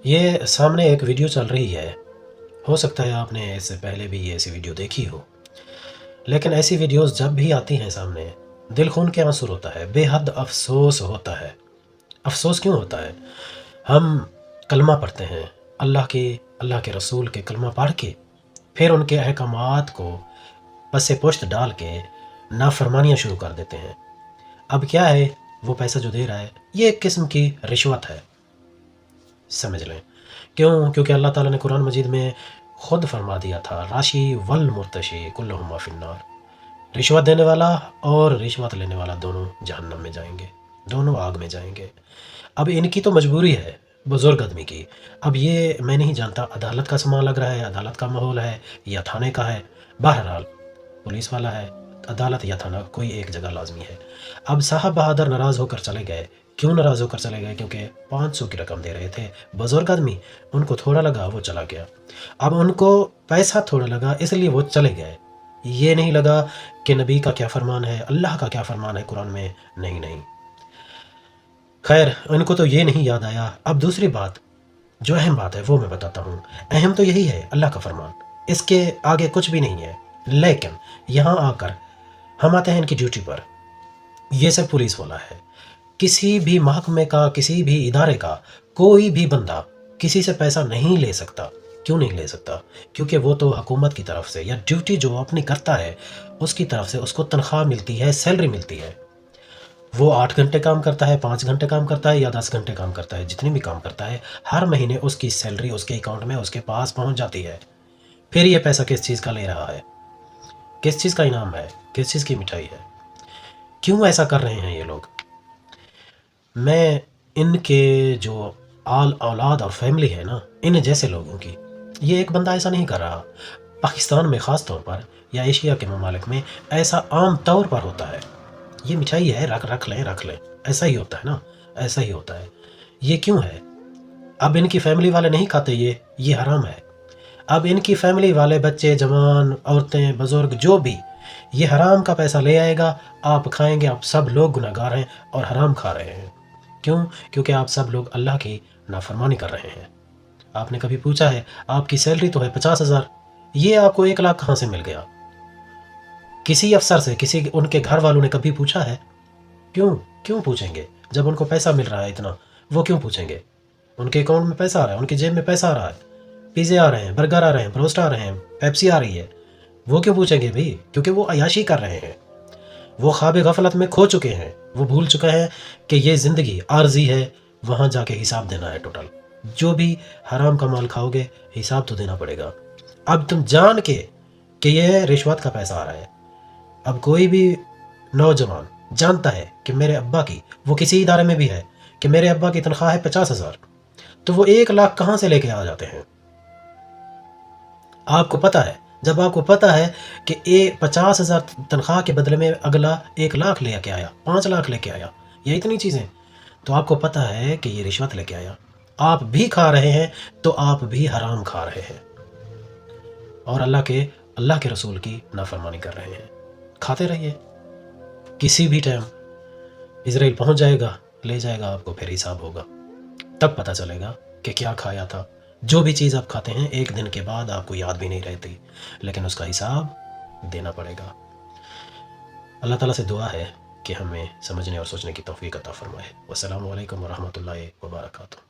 یہ سامنے ایک ویڈیو چل رہی ہے، ہو سکتا ہے آپ نے اس سے پہلے بھی یہ ایسی ویڈیو دیکھی ہو، لیکن ایسی ویڈیوز جب بھی آتی ہیں سامنے دل خون کے آنسر ہوتا ہے، بے حد افسوس ہوتا ہے۔ افسوس کیوں ہوتا ہے؟ ہم کلمہ پڑھتے ہیں، اللہ کے رسول کے کلمہ پڑھ کے پھر ان کے احکامات کو پس پشت ڈال کے نافرمانیاں شروع کر دیتے ہیں۔ اب کیا ہے، وہ پیسہ جو دے رہا ہے یہ ایک قسم کی رشوت ہے، سمجھ لیں۔ کیونکہ اللہ تعالیٰ نے قرآن مجید میں خود فرما دیا تھا، راشی والمرتشی کلہما فی النار، رشوت دینے والا اور رشوت لینے والا دونوں جہنم میں جائیں گے، دونوں آگ میں جائیں گے۔ اب ان کی تو مجبوری ہے، بزرگ آدمی کی۔ اب یہ میں نہیں جانتا عدالت کا سامان لگ رہا ہے، عدالت کا ماحول ہے یا تھانے کا ہے، بہرحال پولیس والا ہے، عدالت یا تھانہ کوئی ایک جگہ لازمی ہے۔ اب صاحب بہادر ناراض ہو کر چلے گئے۔ کیوں ناراض ہو کر چلے گئے؟ کیونکہ 500 کی رقم دے رہے تھے، بزرگ آدمی، ان کو تھوڑا لگا وہ چلا گیا۔ اب ان کو پیسہ تھوڑا لگا اس لیے وہ چلے گئے، یہ نہیں لگا کہ نبی کا کیا فرمان ہے، اللہ کا کیا فرمان ہے قرآن میں، نہیں۔ خیر، ان کو تو یہ نہیں یاد آیا۔ اب دوسری بات، جو اہم بات ہے وہ میں بتاتا ہوں۔ اہم تو یہی ہے، اللہ کا فرمان، اس کے آگے کچھ بھی نہیں ہے۔ لیکن یہاں آ کر ہم آتے ہیں ان کی ڈیوٹی پر۔ یہ سب پولیس والا ہے، کسی بھی محکمے کا، کسی بھی ادارے کا کوئی بھی بندہ کسی سے پیسہ نہیں لے سکتا۔ کیوں نہیں لے سکتا؟ کیونکہ وہ تو حکومت کی طرف سے یا ڈیوٹی جو اپنی کرتا ہے اس کی طرف سے اس کو تنخواہ ملتی ہے، سیلری ملتی ہے۔ وہ 8 گھنٹے کام کرتا ہے، 5 گھنٹے کام کرتا ہے یا 10 گھنٹے کام کرتا ہے، جتنی بھی کام کرتا ہے، ہر مہینے اس کی سیلری اس کے اکاؤنٹ میں اس کے پاس پہنچ جاتی ہے۔ پھر یہ پیسہ کس چیز کا لے رہا ہے؟ کس چیز کا انعام ہے؟ کس چیز کی مٹھائی ہے؟ کیوں ایسا کر رہے ہیں یہ لوگ؟ میں ان کے جو اولاد اور فیملی ہے نا، ان جیسے لوگوں کی، یہ ایک بندہ ایسا نہیں کر رہا۔ پاکستان میں خاص طور پر یا ایشیا کے ممالک میں ایسا عام طور پر ہوتا ہے۔ یہ مٹھائی ہے، رکھ لیں، ایسا ہی ہوتا ہے نا، ایسا ہی ہوتا ہے۔ یہ کیوں ہے؟ اب ان کی فیملی والے نہیں کھاتے، یہ حرام ہے۔ اب ان کی فیملی والے، بچے، جوان، عورتیں، بزرگ، جو بھی، یہ حرام کا پیسہ لے آئے گا، آپ کھائیں گے، آپ سب لوگ گناہ گار ہیں اور حرام کھا رہے ہیں۔ کیوں؟ کیونکہ آپ سب لوگ اللہ کی نافرمانی کر رہے ہیں۔ آپ نے کبھی پوچھا ہے، آپ کی سیلری تو ہے 50,000، یہ آپ کو 1 لاکھ کہاں سے مل گیا؟ کسی افسر سے، کسی ان کے گھر والوں نے کبھی پوچھا ہے؟ کیوں پوچھیں گے؟ جب ان کو پیسہ مل رہا ہے اتنا، وہ کیوں پوچھیں گے؟ ان کے اکاؤنٹ میں پیسہ آ رہا ہے، ان کی جیب میں پیسہ آ رہا ہے، پیزے آ رہے ہیں، برگر آ رہے ہیں، بروسٹ آ رہے ہیں، پیپسی آ رہی ہے، وہ کیوں پوچھیں گے بھی؟ کیونکہ وہ عیاشی کر رہے ہیں، وہ خواب غفلت میں کھو چکے ہیں، وہ بھول چکے ہیں کہ یہ زندگی عارضی ہے، وہاں جا کے حساب دینا ہے ٹوٹل۔ جو بھی حرام کا مال کھاؤ گے حساب تو دینا پڑے گا۔ اب تم جان کے کہ یہ رشوت کا پیسہ آ رہا ہے، اب کوئی بھی نوجوان جانتا ہے کہ میرے ابا کی، وہ کسی ادارے میں بھی ہے، کہ میرے ابا کی تنخواہ ہے 50,000، تو وہ 1 لاکھ کہاں سے لے کے آ جاتے ہیں؟ آپ کو پتہ ہے، جب آپ کو پتہ ہے کہ 50,000 تنخواہ کے بدلے میں اگلا 1 لاکھ لے کے آیا، 5 لاکھ لے کے آیا، یا اتنی چیزیں، تو آپ کو پتہ ہے کہ یہ رشوت لے کے آیا، آپ بھی کھا رہے ہیں، تو آپ بھی حرام کھا رہے ہیں اور اللہ کے رسول کی نافرمانی کر رہے ہیں۔ کھاتے رہیے، کسی بھی ٹائم اسرائیل پہنچ جائے گا، لے جائے گا آپ کو، پھر حساب ہوگا، تب پتہ چلے گا کہ کیا کھایا تھا۔ جو بھی چیز آپ کھاتے ہیں 1 دن کے بعد آپ کو یاد بھی نہیں رہتی، لیکن اس کا حساب دینا پڑے گا۔ اللہ تعالیٰ سے دعا ہے کہ ہمیں سمجھنے اور سوچنے کی توفیق عطا فرمائے۔ والسلام علیکم ورحمۃ اللہ وبرکاتہ۔